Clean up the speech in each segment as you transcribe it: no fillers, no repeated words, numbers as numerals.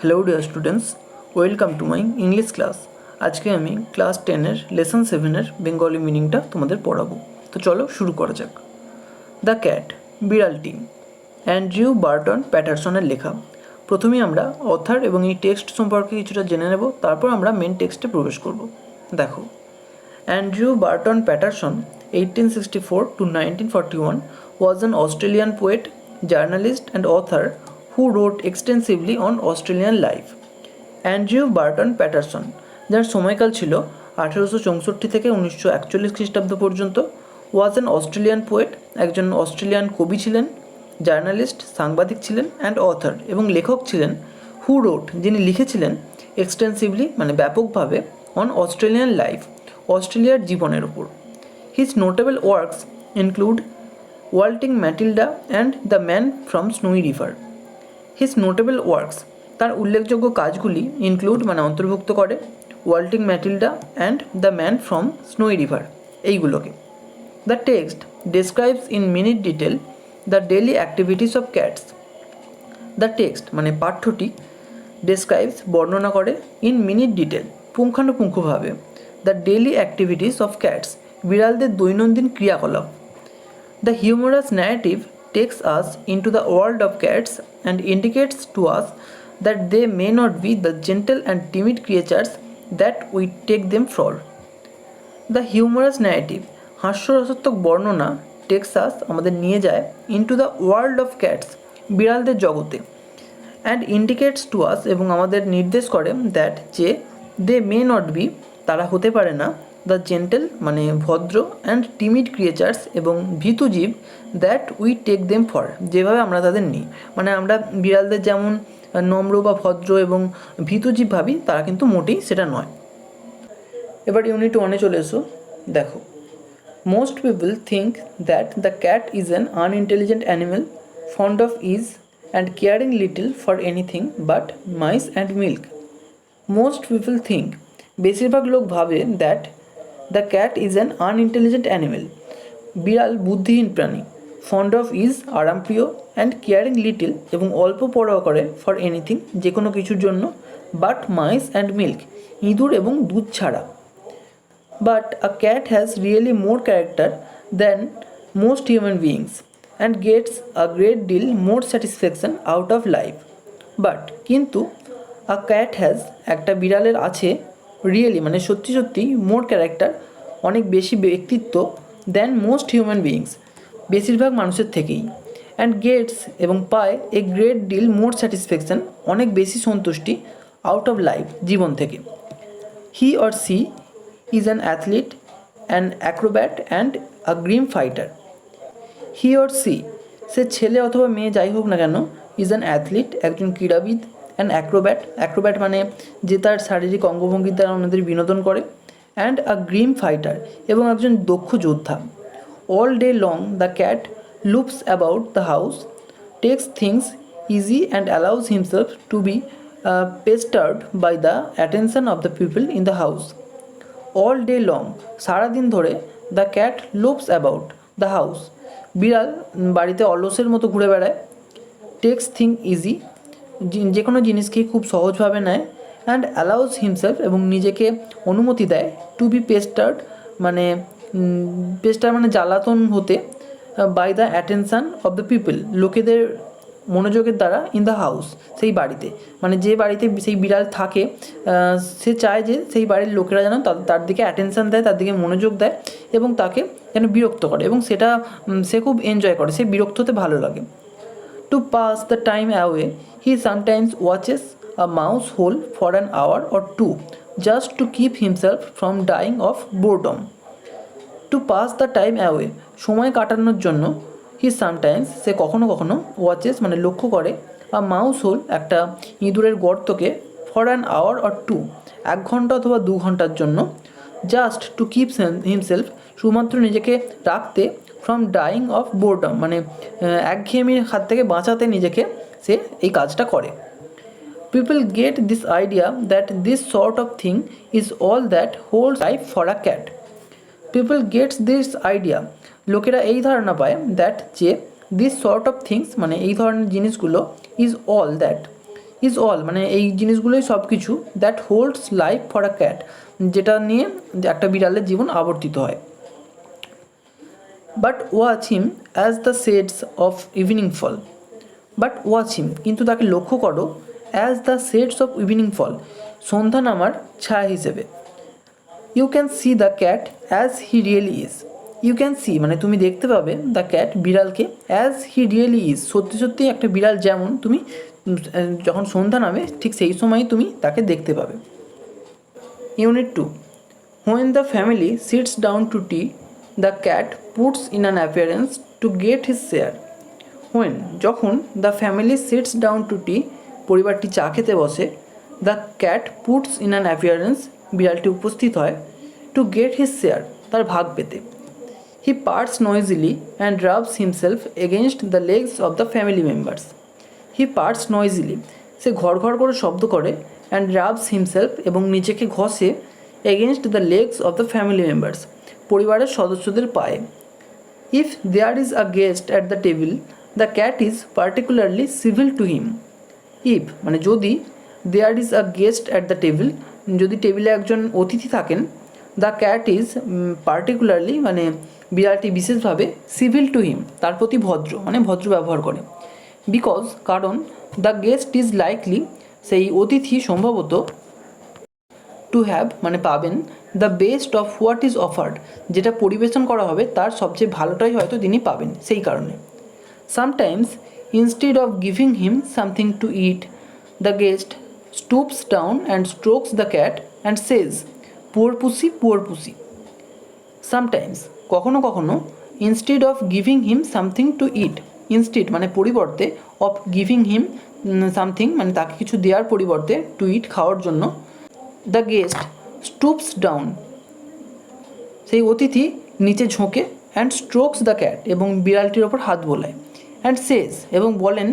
Hello dear students, welcome to my English class. আজকে আমি class 10-এর lesson 7-এর Bengali মিনিংটা তোমাদের পড়াবো। তো চলো শুরু করা যাক। দ্য ক্যাট, বিড়ালটি, অ্যান্ড্রিউ বার্টন প্যাটারসনের লেখা। প্রথমেই আমরা অথার এবং এই টেক্সট সম্পর্কে কিছুটা জেনে নেব, তারপর আমরা মেন টেক্সটে প্রবেশ করব। দেখো, Andrew Barton Patterson 1864 to 1941 was an Australian poet, journalist and author who wrote extensively on Australian life. Andrew Barton Paterson, যার সময়কাল ছিল 1864 থেকে 1941 খ্রিস্টাব্দ পর্যন্ত, ওয়াজ অ্যান অস্ট্রেলিয়ান পোয়েট, একজন অস্ট্রেলিয়ান কবি ছিলেন, জার্নালিস্ট সাংবাদিক ছিলেন, অ্যান্ড অথর এবং লেখক ছিলেন, হু রোট যিনি লিখেছিলেন, এক্সটেন্সিভলি মানে ব্যাপকভাবে, অন অস্ট্রেলিয়ান লাইফ অস্ট্রেলিয়ার জীবনের ওপর। His notable works include Waltzing Matilda and the Man from Snowy River. His notable works, তার উল্লেখযোগ্য কাজগুলি ইনক্লুড মানে অন্তর্ভুক্ত করে Waltzing Matilda and the Man from Snowy River এইগুলোকে। The text describes in minute detail the daily activities of cats. The text মানে পাঠ্যটি describes বর্ণনা করে ইন মিনিট ডিটেল পুঙ্খানুপুঙ্খভাবে the daily activities of cats বিড়ালদের দৈনন্দিন ক্রিয়াকলাপ। The humorous narrative takes us into the world of cats and indicates to us that they may not be the gentle and timid creatures that we take them for. The humorous narrative, হাস্যরসাত্মক বর্ণনা, takes us আমাদের নিয়ে যায় into the world of cats বিড়ালদের জগতে, and indicates to us এবং আমাদের নির্দেশ করে that যে they may not be তারা হতে পারে না দ্য জেন্টেল মানে ভদ্র অ্যান্ড টিমিড ক্রিয়েচার্স এবং ভীতু জীব that we take them for যেভাবে আমরা তাদের নিই, মানে আমরা বিড়ালদের যেমন নম্র বা ভদ্র এবং ভীতু জীব ভাবি তারা কিন্তু মোটেই সেটা নয়। এবার ইউনিট 1-এ চলে এসো। দেখো, most people think that the cat is an unintelligent animal fond of ease and caring little for anything but mice and milk. Most people think, বেশিরভাগ লোক ভাবে that the cat is an unintelligent animal বিড়াল বুদ্ধিহীন প্রাণী, fond of ease আরামপ্রিয়, and caring little এবং অল্প পরোয়া করে, ফর এনিথিং যে কোনো কিছুর জন্য, বাট মাইস অ্যান্ড মিল্ক ইঁদুর এবং দুধ ছাড়া। But a cat has really more character than most human beings and gets a great deal more satisfaction out of life. But কিন্তু আ ক্যাট হ্যাজ একটা বিড়ালের আছে রিয়েলি মানে সত্যি সত্যি মোর ক্যারেক্টার অনেক বেশি ব্যক্তিত্ব দ্যান মোস্ট হিউম্যান বিইংস বেশিরভাগ মানুষের থেকেই, অ্যান্ড গেটস এবং পায় a great deal more satisfaction অনেক বেশি সন্তুষ্টি আউট অফ লাইফ জীবন থেকে। He or she is an athlete, an acrobat and a grim fighter. He or she সে ছেলে অথবা মেয়ে যাই হোক না কেন, ইজ অ্যান অ্যাথলিট একজন ক্রীড়াবিদ, অ্যান্ড অ্যাক্রোব্যাট অ্যাক্রোব্যাট মানে যে তার শারীরিক অঙ্গভঙ্গির দ্বারা অন্যদের বিনোদন করে, অ্যান্ড আ গ্রিম ফাইটার এবং একজন দক্ষ যোদ্ধা। All day long the cat loops about the house, takes things easy and allows himself to be pestered by the attention of the people in the house. All day long সারাদিন ধরে, the cat loops about the house বিড়াল বাড়িতে অলসের মতো ঘুরে বেড়ায়, text thing easy যে কোনো জিনিসকে খুব সহজভাবে নেয়, অ্যান্ড অ্যালাউজ হিমসেলফ এবং নিজেকে অনুমতি দেয়, টু বি পেস্টার্ড মানে পেস্টার মানে জ্বালাতন হতে, by the attention of the people লোকেদের মনোযোগের দ্বারা, ইন দ্য হাউস সেই বাড়িতে মানে যে বাড়িতে সেই বিড়াল থাকে সে চায় যে সেই বাড়ির লোকেরা যেন তার দিকে অ্যাটেনশান দেয়, তার দিকে মনোযোগ দেয় এবং তাকে যেন বিরক্ত করে এবং সেটা সে খুব এনজয় করে, সে বিরক্ত হতে ভালো লাগে। To pass the time away, he sometimes watches a mouse hole for an hour or two just to keep himself from dying of boredom. To pass the time away, সময় কাটানোর জন্য, he sometimes সে কখনো কখনো watches মানে লক্ষ্য করে, a mouse hole একটা ইঁদুরের গর্তকে, for an hour or two 1 ঘন্টা অথবা 2 ঘন্টার জন্য, just to keep himself শুধুমাত্র নিজেকে রাখতে, ফ্রম ডাইং অফ বোরডম মানে একঘেয়েমির হাত থেকে বাঁচাতে নিজেকে সে এই কাজটা করে। People get this idea that this sort of thing is all that holds life for a cat. People gets this idea লোকেরা এই ধারণা পায় দ্যাট যে দিস সর্ট অফ থিংস মানে এই ধরনের জিনিসগুলো is all that is all মানে এই জিনিসগুলোই সব কিছু that holds life for a cat, যেটা নিয়ে একটা বিড়ালের জীবন আবর্তিত হয়। But watch him as the shades of evening fall, but watch him কিন্তু তাকে লক্ষ্য করো, as the shades of evening fall সন্ধ্যা নামার ছায়া হিসেবে। You can see the cat as he really is, you can see মানে তুমি দেখতে পাবে দ্য ক্যাট বিড়ালকে, অ্যাজ হি রিয়েলি ইজ সত্যি সত্যি একটা বিড়াল যেমন তুমি যখন সন্ধ্যা নামে ঠিক সেই সময়ই তুমি তাকে দেখতে পাবে। Unit 2, when the family sits down to tea the cat puts in an appearance to get his share. When যখন the family sits down to tea পরিবারটি চা খেতে বসে, the cat puts in an appearance বিড়ালটি উপস্থিত হয়, two get his share তার ভাগ পেতে। He purrs noisily and rubs himself against the legs of the family members. He purrs noisily সে ঘর ঘর করে শব্দ করে, অ্যান্ড রাবস হিমসেলফ এবং নিজেকে ঘষে, against the legs of the family members পরিবারের সদস্যদের পায়ে। If there is a guest at the table the cat is particularly civil to him. If মানে যদি, there is a guest at the table যদি টেবিলে একজন অতিথি থাকেন, দ্য ক্যাট ইজ পার্টিকুলারলি মানে বিড়ালটি বিশেষভাবে সিভিল টু হিম তার প্রতি ভদ্র মানে ভদ্র ব্যবহার করে। বিকজ কারণ, দ্য গেস্ট ইজ লাইকলি সেই অতিথি সম্ভবত, টু হ্যাভ মানে পাবেন, the best of what is offered যেটা পরিবেশন করা হবে তার সবচেয়ে ভালোটাই হয়তো তিনি পাবেন সেই কারণে। Sometimes instead of giving him something to eat the guest stoops down and strokes the cat and says poor pussy poor pussy. Sometimes কখনো কখনো, instead of giving him something to eat instead মানে পরিবর্তে, of giving him something মানে তাকে কিছু দেওয়ার পরিবর্তে, two eat খাওয়ার জন্য, দ্য গেস্ট স্টুপস ডাউন সেই অতিথি নিচে ঝোঁকে, অ্যান্ড স্ট্রোকস দ্য ক্যাট এবং বিড়ালটির ওপর হাত বোলায়, অ্যান্ড সেজ এবং বলেন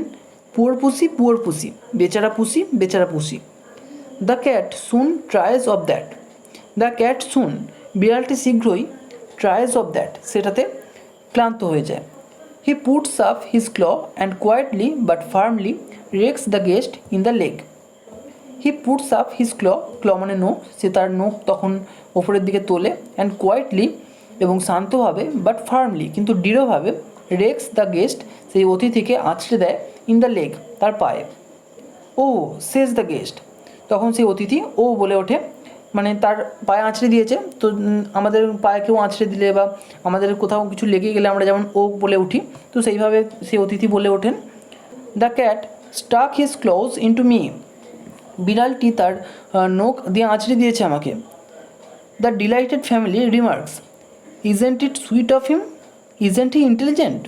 পুয়ার পুসি বেচারা পুসি বেচারা pussy. The cat soon tires of that, the cat soon বিড়ালটি শীঘ্রই, ট্রাইজ অফ দ্যাট সেটাতে ক্লান্ত হয়ে যায়। He puts up his claw and quietly but firmly rakes the guest in the leg. He puts up his claw মানে নখ, সে তার নখ তখন ওপরের দিকে তোলে, অ্যান্ড কোয়াইটলি এবং শান্তভাবে, বাট ফার্মলি কিন্তু দৃঢ়ভাবে, রেক্স দ্য গেস্ট সেই অতিথিকে আঁচড়ে দেয়, ইন দ্য লেগ তার পায়ে। ও সেজ দ্য গেস্ট তখন সেই অতিথি ও বলে ওঠে, মানে তার পায়ে আঁচড়ে দিয়েছে তো আমাদের পায়ে কেউ আঁচড়ে দিলে বা আমাদের কোথাও কিছু লেগে গেলে আমরা যেমন ও বলে উঠি, তো সেইভাবে সেই অতিথি বলে ওঠেন। The cat stuck his claws into me বিড়ালটি তার নখ দিয়ে আঁচড়ে দিয়েছে আমাকে। The delighted family remarks isn't it sweet of him isn't he intelligent.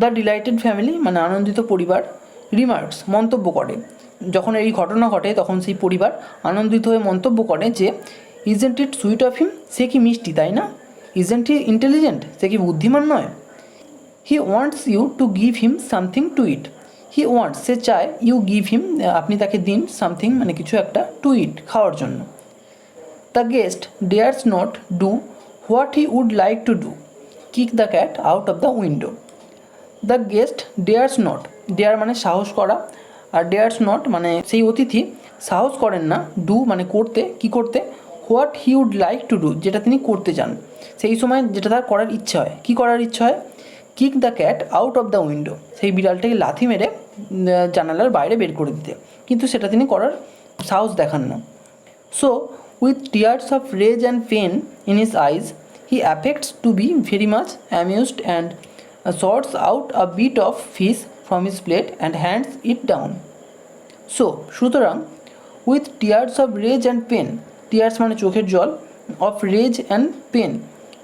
The delighted family মানে আনন্দিত পরিবার, রিমার্কস মন্তব্য করে, যখন এই ঘটনা ঘটে তখন সেই পরিবার আনন্দিত হয়ে মন্তব্য করে যে isn't it sweet of him সে কি মিষ্টি তাই না, ইজেন্ট হি ইন্টেলিজেন্ট সে কি বুদ্ধিমান নয়। He wants you to give him something to eat, he wants সে চায়, ইউ গিভ হিম আপনি তাকে দিন, সামথিং মানে কিছু একটা, টু ইট খাওয়ার জন্য। The guest dares not do what he would like to do kick the cat out of the window. The guest dares not, dare মানে সাহস করা, আর ডেয়ার্স নট মানে সেই অতিথি সাহস করেন না, ডু মানে করতে, কি করতে, what he would like to do যেটা তিনি করতে চান সেই সময়, যেটা তার করার ইচ্ছা হয়, কি করার ইচ্ছা হয়, kick the cat out of the window সেই বিড়ালটাকে লাথি মেরে জানালার বাইরে বের করে দিতে, কিন্তু সেটা তিনি করার সাহস দেখান না। So with tears of rage and pain in his eyes he affects to be very much amused and sorts out a bit of fish from his plate and hands it down. So সুতরাং with tears of rage and pain, tears মানে চোখের জল, of rage and pain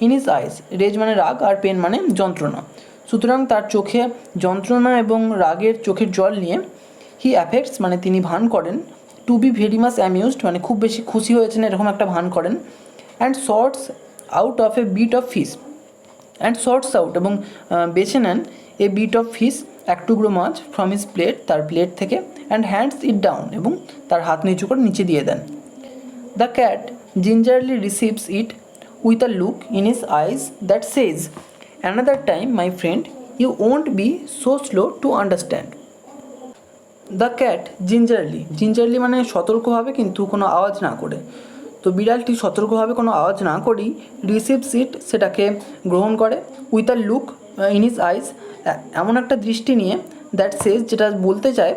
in his eyes, rage মানে রাগ আর pen মানে যন্ত্রণা, সুতরাং তার চোখে যন্ত্রণা এবং রাগের চোখের জল নিয়ে, হি অ্যাফেক্টস মানে তিনি ভান করেন, to be very much amused মানে খুব বেশি খুশি হয়েছেন এরকম একটা ভান করেন, and sorts out of a bit of fish, and sorts out এবং বেছে নেন, এ বিট অফ ফিশ এক টুকরো মাছ, ফ্রম হিজ প্লেট তার প্লেট থেকে, অ্যান্ড হ্যান্ডস ইট ডাউন এবং তার হাত নিচু করে নিচে দিয়ে দেন। The cat gingerly receives it with a look in his eyes that Sage another time my friend you won't be so slow to understand. The cat gingerly মানে সতর্কভাবে কিন্তু কোনো আওয়াজ না করে। তো বিড়ালটি সতর্কভাবে কোনো আওয়াজ না করেই রিসিভস ইট, সেটাকে গ্রহণ করে, with a look in his eyes, এমন একটা দৃষ্টি নিয়ে, দ্যাট সেজ, যেটা বলতে চায়,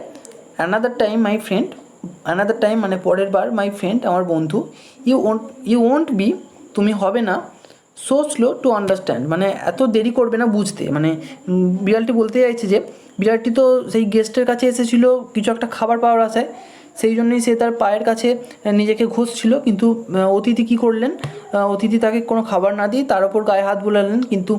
অ্যানাদার টাইম মানে পরের বার, মাই ফ্রেন্ড আমার বন্ধু, ইউ ওন্ট বি তুমি হবে না, সো স্লো টু আন্ডারস্ট্যান্ড মানে এত দেরি করবে না বুঝতে। মানে বিড়ালটি বলতে চাইছে যে বিড়ালটি তো সেই গেস্টের কাছে এসেছিলো কিছু একটা খাবার পাওয়ার আশায়, সেই জন্যই সে তার পায়ের কাছে নিজেকে ঘষছিল, কিন্তু অতিথি কী করলেন, অতিথি তাকে কোনো খাবার না দিয়ে তার ওপর গায়ে হাত বোলালেন, কিন্তু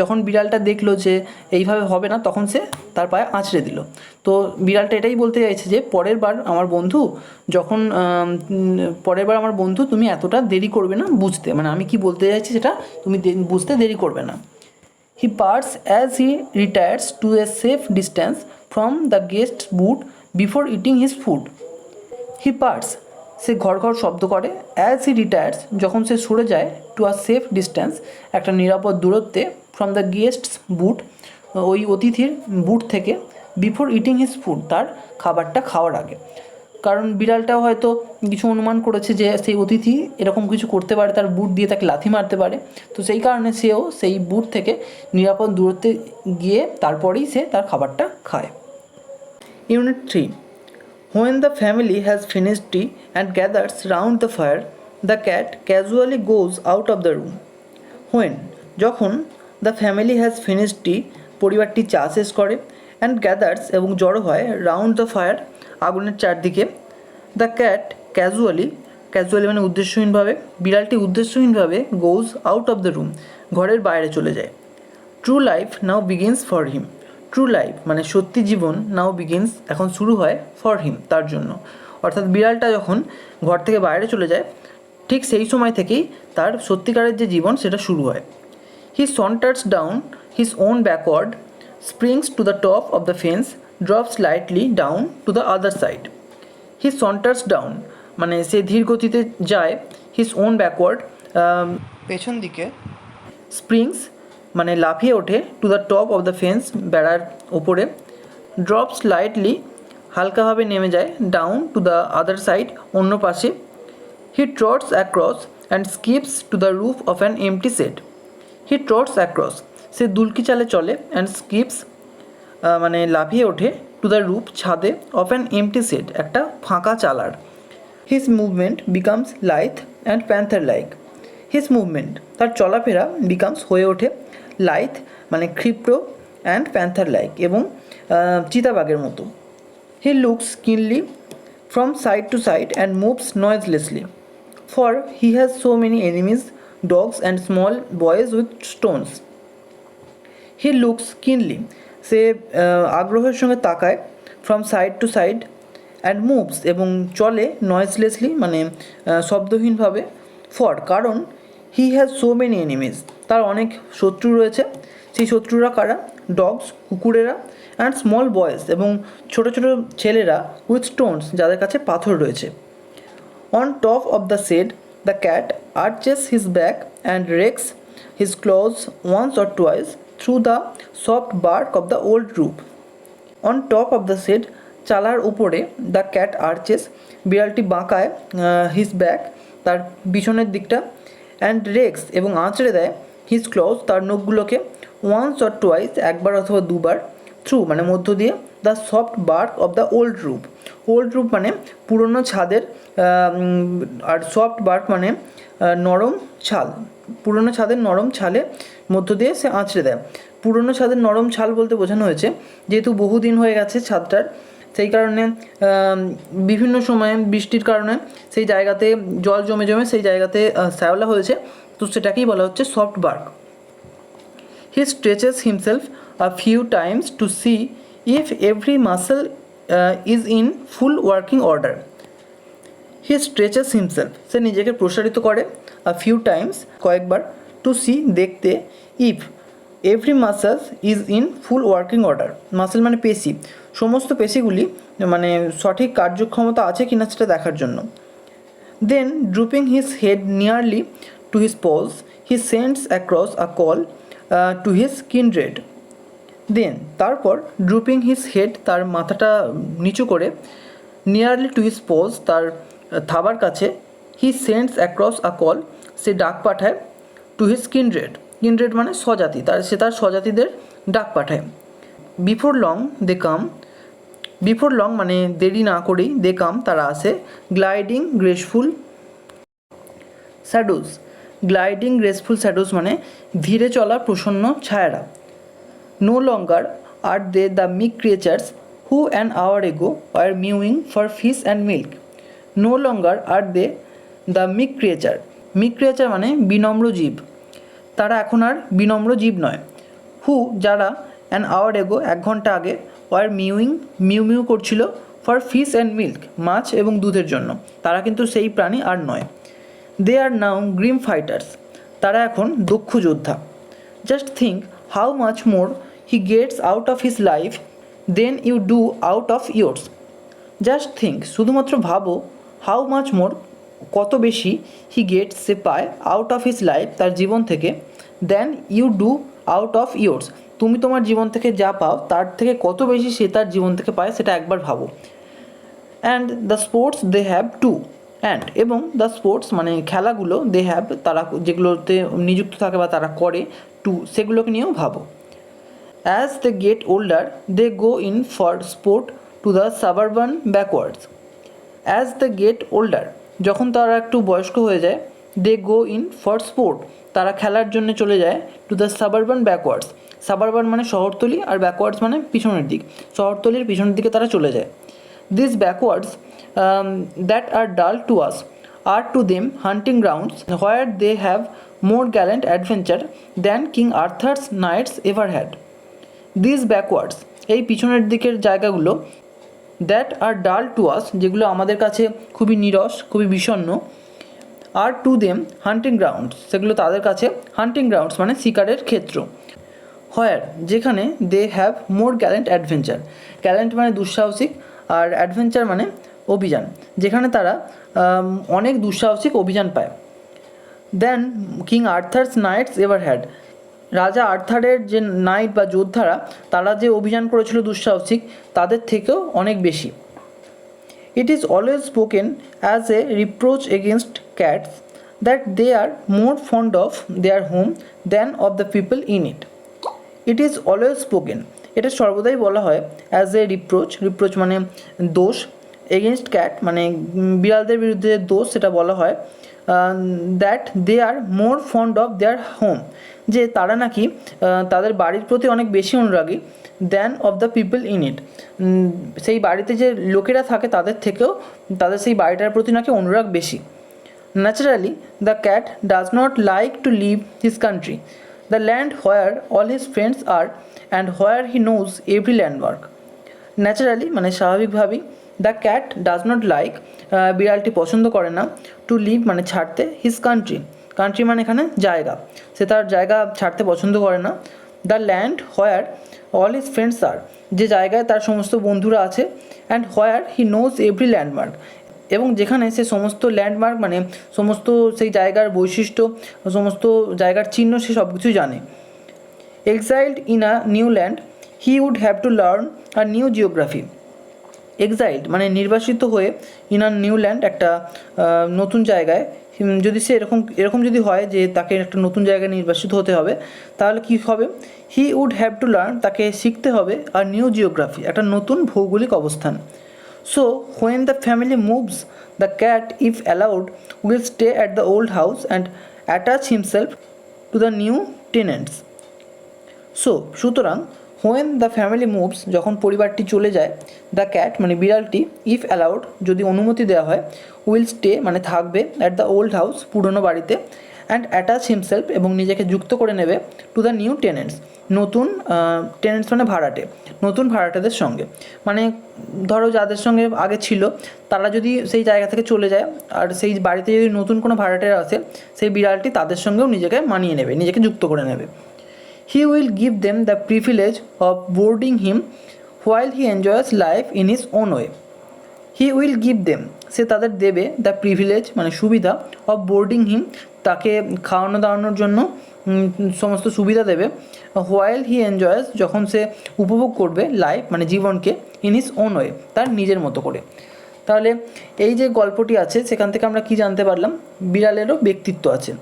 যখন বিড়ালটা দেখলো যে এইভাবে হবে না, তখন সে তার পায়ে আঁচড়ে দিল। তো বিড়ালটা এটাই বলতে চাইছে যে পরের বার আমার বন্ধু তুমি এতটা দেরি করবে না বুঝতে, মানে আমি কি বলতে চাইছি সেটা তুমি বুঝতে দেরি করবে না। He parts as he retires to a safe distance from the guest's boot before eating his food. He parts, সে ঘর শব্দ করে, অ্যাজ হি রিটায়ার্স, যখন সে সরে যায়, টু আ সেফ ডিস্ট্যান্স, একটা নিরাপদ দূরত্বে, ফ্রম দ্য গেস্টস বুট, ওই অতিথির বুট থেকে, বিফোর ইটিং হিজ ফুড, তার খাবারটা খাওয়ার আগে। কারণ বিড়ালটাও হয়তো কিছু অনুমান করেছে যে সেই অতিথি এরকম কিছু করতে পারে, তার বুট দিয়ে তাকে লাথি মারতে পারে, তো সেই কারণে সেও সেই বুট থেকে নিরাপদ দূরত্বে গিয়ে তারপরেই সে তার খাবারটা খায়। Unit 3, when the family has finished tea and gathers round the fire, the cat casually goes out of the room. When, যখন, the family has finished tea, পরিবারটি চা শেষ করে, and gathers, এবং জড়ো হয়, round the fire, আগুনের চারদিকে, the cat casually মানে উদ্দেশ্যহীনভাবে, বিড়ালটি উদ্দেশ্যহীনভাবে goes out of the room, ঘরের বাইরে চলে যায়। True life now begins for him, true life মানে সত্যি জীবন, নাও বিগিনস এখন শুরু হয়, ফর হিম তার জন্য, অর্থাৎ বিড়ালটা যখন ঘর থেকে বাইরে চলে যায় ঠিক সেই সময় থেকেই তার সত্যিকারের যে জীবন সেটা শুরু হয়। He saunters down his own backward, springs to the top of the fence, drops lightly down to the other side. He saunters down মানে সে ধীর গতিতে যায়, হিজ ওন ব্যাকওয়ার্ড পেছন দিকে, স্প্রিংস মানে লাফিয়ে ওঠে, to the top of the fence বেড়ার ওপরে, ড্রপস লাইটলি হালকাভাবে নেমে যায়, down to the other side অন্য পাশে। He trots across and skips to the roof of an empty shed, he trots across সে দুলকি চালে চলে, অ্যান্ড স্কিপস মানে লাফিয়ে ওঠে, টু দ্য রুফ ছাদে, অফ অ্যান এমটি সেট একটা ফাঁকা চালার। His movement becomes lithe and panther like, his movement তার চলাফেরা, বিকামস হয়ে ওঠে, লাইথ মানে ক্ষিপ্র, অ্যান্ড প্যান্থার লাইক এবং চিতাবাঘের মতো। He looks keenly from side to side and moves noiselessly, for he has so many enemies, dogs and small boys with stones. He looks keenly সে আগ্রহের সঙ্গে তাকায়, from side to side, and moves এবং চলে, noiselessly মানে শব্দহীনভাবে, for কারণ, he has so many enemies তার অনেক শত্রু রয়েছে, সেই শত্রুরা কারা, ডগস কুকুরেরা, অ্যান্ড স্মল বয়েজ এবং ছোটো ছোটো ছেলেরা, উইথ স্টোনস যাদের কাছে পাথর রয়েছে। On top of the shed the cat arches his back and rakes his claws once or twice through the soft bark of the old roof. On top of the shed চালার উপরে, the cat arches বিড়ালটি বাঁকায়, his back তার পিছনের দিকটা, and Rex এবং আঁচড়ে দেয়, his clause তার নখগুলোকে, once or twice একবার অথবা দুবার, থ্রু মানে মধ্য দিয়ে, the soft bark of the old roof, old roof মানে পুরনো ছাদের, আর সফট বার্ক মানে নরম ছাল, পুরনো ছাদের নরম ছালে মধ্য দিয়ে সে আঁচড়ে দেয়। পুরনো ছাদের নরম ছাল বলতে বোঝানো হয়েছে যেহেতু বহুদিন হয়ে গেছে ছাদটার, সেই কারণে বিভিন্ন সময়ে বৃষ্টির কারণে সেই জায়গাতে জল জমে জমে সেই জায়গাতে শ্যাওলা হয়েছে, তো সেটাকেই বলা হচ্ছে soft bark. He stretches himself a few times to see if every muscle is in full working order. He stretches himself সে নিজেকে প্রসারিত করে, আ ফিউ টাইমস কয়েকবার, টু সি দেখতে, if every muscles is in full working order, muscle মানে পেশি, সমস্ত পেশিগুলি মানে সঠিক কার্যক্ষমতা আছে কিনা সেটা দেখার জন্য। Then drooping his head nearly to his paws he sends across a call to his kindred. Then তারপর ড্রুপিং হিজ হেড, তার মাথাটা নিচু করে, নিয়ারলি টু হিজ পজ, তার থাবার কাছে, হি সেন্ডস অ্যাক্রস আ কল, সে ডাক পাঠায়, টু হিজ কিনড্রেড, কিনড্রেড মানে স্বজাতি, সে তার স্বজাতিদের ডাক পাঠায়। Before long they come, before long মানে দেরি না করেই, দে কাম তারা আসে, gliding graceful shadows, gliding graceful shadows মানে ধীরে চলা প্রসন্ন ছায়ারা। No longer are they the meek creatures who an hour ago are mewing for fish and milk. No longer are they the meek creature, meek creature মানে বিনম্র জীব, তারা এখন আর বিনম্র জীব নয়। হু যারা, অ্যান আওয়ার এগো এক ঘন্টা আগে, ওয়ার মিউইং মিউ মিউ করছিল, ফর ফিশ অ্যান্ড মিল্ক মাছ এবং দুধের জন্য, তারা কিন্তু সেই প্রাণী আর নয়। দে আর নাও গ্রিম ফাইটার্স, তারা এখন দক্ষ যোদ্ধা। Just think how much more he gets out of his life then you do out of yours. Just think শুধুমাত্র ভাবো, হাউ মাচ মোর কত বেশি, হি গেটস সে পায়, আউট অফ হিজ লাইফ তার জীবন থেকে, then you do out of yours তুমি তোমার জীবন থেকে যা পাও তার থেকে কত বেশি সে তার জীবন থেকে পায়, সেটা একবার ভাবো। And the sports they have too, and এবং দ্য স্পোর্টস মানে খেলাগুলো, দে হ্যাভ তারা যেগুলোতে নিযুক্ত থাকে বা তারা করে, টু সেগুলোকে নিয়েও ভাবো। As they get older they go in for sport to the suburban backwards. As they get older যখন তারা একটু বয়স্ক হয়ে যায়, they go in for sport তারা খেলার জন্য চলে যায়, to the suburban backwards, suburban মানে শহরতলি আর ব্যাকওয়ার্ডস মানে পিছনের দিক, শহরতলির পিছনের দিকে তারা চলে যায়। This backwards that are dull to us are to them hunting grounds where they have more gallant adventure than King Arthur's knights ever had. This backwards এই পিছনের দিকের জায়গাগুলো, দ্যাট আর ডাল টু আস যেগুলো আমাদের কাছে খুবই নীরস, খুবই বিষণ্ণ, আর টু দেম হান্টিং গ্রাউন্ডস সেগুলো তাদের কাছে হান্টিং গ্রাউন্ডস মানে শিকারের ক্ষেত্র, হোয়ার যেখানে they have more gallant adventure, gallant মানে দুঃসাহসিক আর অ্যাডভেঞ্চার মানে অভিযান, যেখানে তারা অনেক দুঃসাহসিক অভিযান পায়। Than King Arthur's knights ever had, রাজা আর্থারের যে নাইট বা যোদ্ধারা তারা যে অভিযান করেছিল দুঃসাহসিক, তাদের থেকেও অনেক বেশি। It is always spoken as a reproach against cats that they are more fond of their home than of the people in it. It is always spoken এটা সর্বদাই বলা হয়, অ্যাজ এ রিপ্রোচ, রিপ্রোচ মানে দোষ, against cat মানে বিড়ালদের বিরুদ্ধে যে দোষ সেটা বলা হয়, that they are more fond of their home যে তারা নাকি তাদের বাড়ির প্রতি অনেক বেশি অনুরাগী, than of the people in it সেই বাড়িতে যে লোকেরা থাকে তাদের থেকেও তাদের সেই বাড়িটার প্রতি নাকি অনুরাগ বেশি। Naturally the cat does not like to leave his country, the land where all his friends are and where he knows every landmark. Naturally মানে স্বাভাবিকভাবেই, the cat does not like বিড়ালটি পছন্দ করে না, টু লিভ মানে ছাড়তে, his country, country মানে এখানে জায়গা, সে তার জায়গা ছাড়তে পছন্দ করে না। The land where all his friends are যে জায়গায় তার সমস্ত বন্ধুরা আছে, and where he knows every landmark এবং যেখানে সে সমস্ত ল্যান্ডমার্ক মানে সমস্ত সেই জায়গার বৈশিষ্ট্য, সমস্ত জায়গার চিহ্ন সে সব কিছুই জানে। Exiled in a new land he would have to learn a new geography. Exiled মানে নির্বাসিত হয়ে, ইন আ নিউ ল্যান্ড একটা নতুন জায়গায়, যদি সে এরকম যদি হয় যে তাকে একটা নতুন জায়গায় নির্বাসিত হতে হবে, তাহলে কী হবে, he would have to learn তাকে শিখতে হবে, আর নিউ জিওগ্রাফি একটা নতুন ভৌগোলিক অবস্থান। So when the family moves the cat if allowed will stay at the old house and attach himself to the new tenets. So সুতরাং হোয়েন দ্য ফ্যামিলি মুভস যখন পরিবারটি চলে যায়, দ্য ক্যাট মানে বিড়ালটি, ইফ অ্যালাউড যদি অনুমতি দেওয়া হয়, উইল স্টে মানে থাকবে, অ্যাট দ্য ওল্ড হাউস পুরনো বাড়িতে, অ্যান্ড অ্যাটাচ হিমসেলফ এবং নিজেকে যুক্ত করে নেবে, টু দ্য নিউ টেনেন্টস নতুন টেনেন্টস মানে ভাড়াটে, নতুন ভাড়াটেদের সঙ্গে, মানে ধরো যাদের সঙ্গে আগে ছিল তারা যদি সেই জায়গা থেকে চলে যায় আর সেই বাড়িতে যদি নতুন কোনো ভাড়াটেরা আসে, সেই বিড়ালটি তাদের সঙ্গেও নিজেকে মানিয়ে নেবে, নিজেকে যুক্ত করে নেবে। He will give them the privilege of boarding him while he enjoys life in his own way. He will give them সে তাদের দেবে দ্য প্রিভিলেজ মানে সুবিধা, অফ বোর্ডিং হিম তাকে খাওয়ানো দাওয়ানোর জন্য সমস্ত সুবিধা দেবে। হোয়াইল হি এনজয়েস, যখন সে উপভোগ করবে লাইফ মানে জীবনকে, ইন হিজ ওন ওয়ে, তার নিজের মতো করে। তাহলে এই যে গল্পটি আছে সেখান থেকে আমরা কি জানতে পারলাম, বিড়ালেরও ব্যক্তিত্ব আছে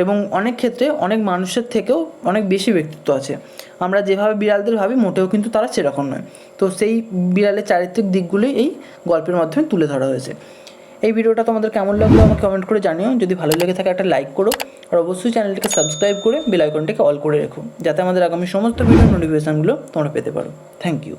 এবং অনেক ক্ষেত্রে অনেক মানুষের থেকেও অনেক বেশি ব্যক্তিত্ব আছে। আমরা যেভাবে বিড়ালদের ভাবি মোটেও কিন্তু তারা সেরকম নয়। তো সেই বিড়ালের চারিত্রিক দিকগুলোই এই গল্পের মাধ্যমে তুলে ধরা হয়েছে। এই ভিডিওটা তোমাদের কেমন লাগলো আমাকে কমেন্ট করে জানিও। যদি ভালো লেগে থাকে একটা লাইক করো, আর অবশ্যই চ্যানেলটিকে সাবস্ক্রাইব করে বেল আইকনটিকে অল করে রেখো, যাতে আমাদের আগামী সমস্ত ভিডিও নোটিফিকেশানগুলো তোমরা পেতে পারো। Thank you.